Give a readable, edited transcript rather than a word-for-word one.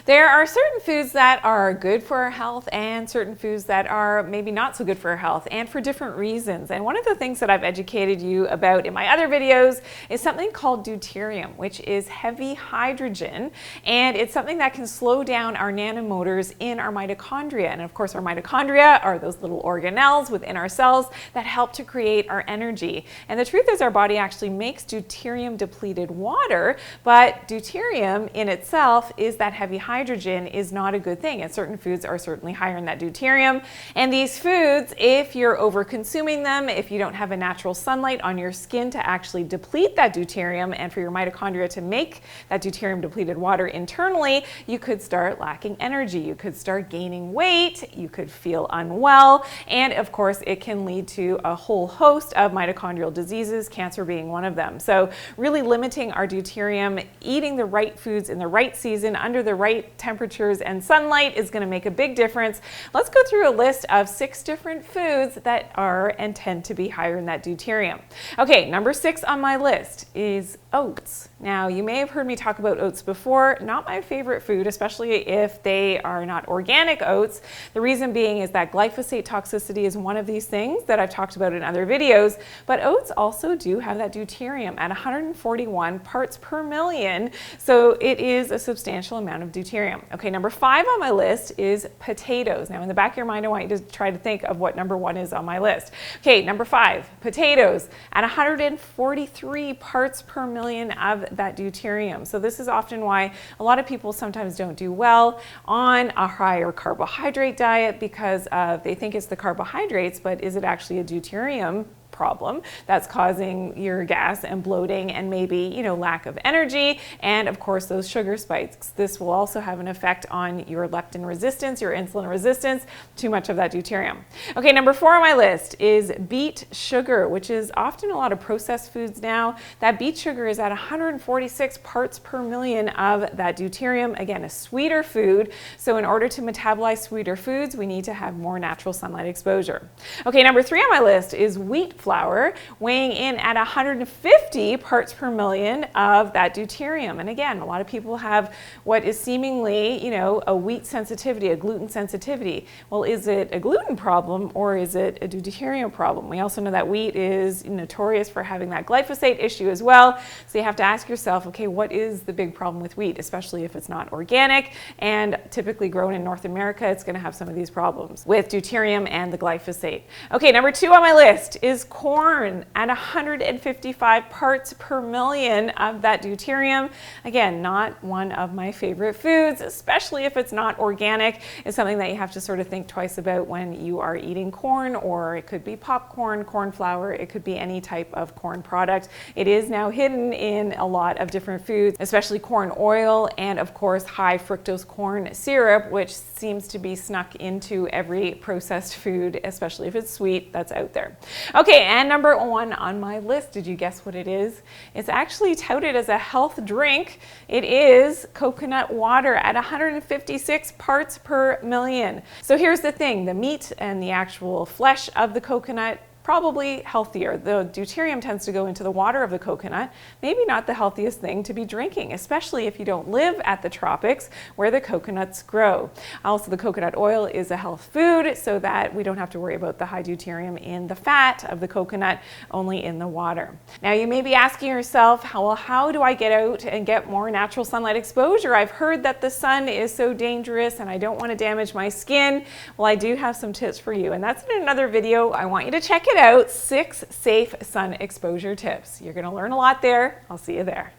There are certain foods that are good for our health and certain foods that are maybe not so good for our health, and for different reasons. And one of the things that I've educated you about in my other videos is something called deuterium, which is heavy hydrogen, and it's something that can slow down our nanomotors in our mitochondria. And of course, our mitochondria are those little organelles within our cells that help to create our energy. And the truth is, our body actually makes deuterium depleted water, but deuterium in itself is that heavy hydrogen is not a good thing, and certain foods are certainly higher in that deuterium. And these foods, if you're over consuming them, if you don't have a natural sunlight on your skin to actually deplete that deuterium and for your mitochondria to make that deuterium depleted water internally, you could start lacking energy, you could start gaining weight, you could feel unwell, and of course it can lead to a whole host of mitochondrial diseases, cancer being one of them. So really limiting our deuterium, eating the right foods in the right season, under the right temperatures and sunlight is going to make a big difference. Let's go through a list of 6 different foods that are and tend to be higher in that deuterium. Okay, number 6 on my list is oats. Now, you may have heard me talk about oats before. Not my favorite food, especially if they are not organic oats. The reason being is that glyphosate toxicity is one of these things that I've talked about in other videos, but oats also do have that deuterium at 141 parts per million, so it is a substantial amount of deuterium. Okay, number 5 on my list is potatoes. Now, in the back of your mind, I want you to try to think of what number 1 is on my list. Okay, number 5, potatoes at 143 parts per million of that deuterium. So this is often why a lot of people sometimes don't do well on a higher carbohydrate diet, because they think it's the carbohydrates, but is it actually a deuterium problem that's causing your gas and bloating and maybe, lack of energy, and of course those sugar spikes. This will also have an effect on your leptin resistance, your insulin resistance, too much of that deuterium. Okay, number 4 on my list is beet sugar, which is often a lot of processed foods now. That beet sugar is at 146 parts per million of that deuterium. Again, a sweeter food. So in order to metabolize sweeter foods, we need to have more natural sunlight exposure. Okay, number 3 on my list is wheat flour, weighing in at 150 parts per million of that deuterium. And again, a lot of people have what is seemingly, a wheat sensitivity, a gluten sensitivity. Well, is it a gluten problem or is it a deuterium problem? We also know that wheat is notorious for having that glyphosate issue as well. So you have to ask yourself, okay, what is the big problem with wheat, especially if it's not organic and typically grown in North America? It's going to have some of these problems with deuterium and the glyphosate. Okay, number 2 on my list is corn at 155 parts per million of that deuterium. Again, not one of my favorite foods, especially if it's not organic. It's something that you have to sort of think twice about when you are eating corn, or it could be popcorn, corn flour, it could be any type of corn product. It is now hidden in a lot of different foods, especially corn oil and of course high fructose corn syrup, which seems to be snuck into every processed food, especially if it's sweet, that's out there. Okay, and number 1 on my list, did you guess what it is? It's actually touted as a health drink. It is coconut water at 156 parts per million. So here's the thing, the meat and the actual flesh of the coconut, probably healthier. The deuterium tends to go into the water of the coconut. Maybe not the healthiest thing to be drinking, especially if you don't live at the tropics where the coconuts grow. Also, the coconut oil is a health food, so that we don't have to worry about the high deuterium in the fat of the coconut, only in the water. Now, you may be asking yourself, how do I get out and get more natural sunlight exposure? I've heard that the sun is so dangerous and I don't want to damage my skin. Well, I do have some tips for you, and that's in another video. I want you to check it out, 6 safe sun exposure tips. You're going to learn a lot there. I'll see you there.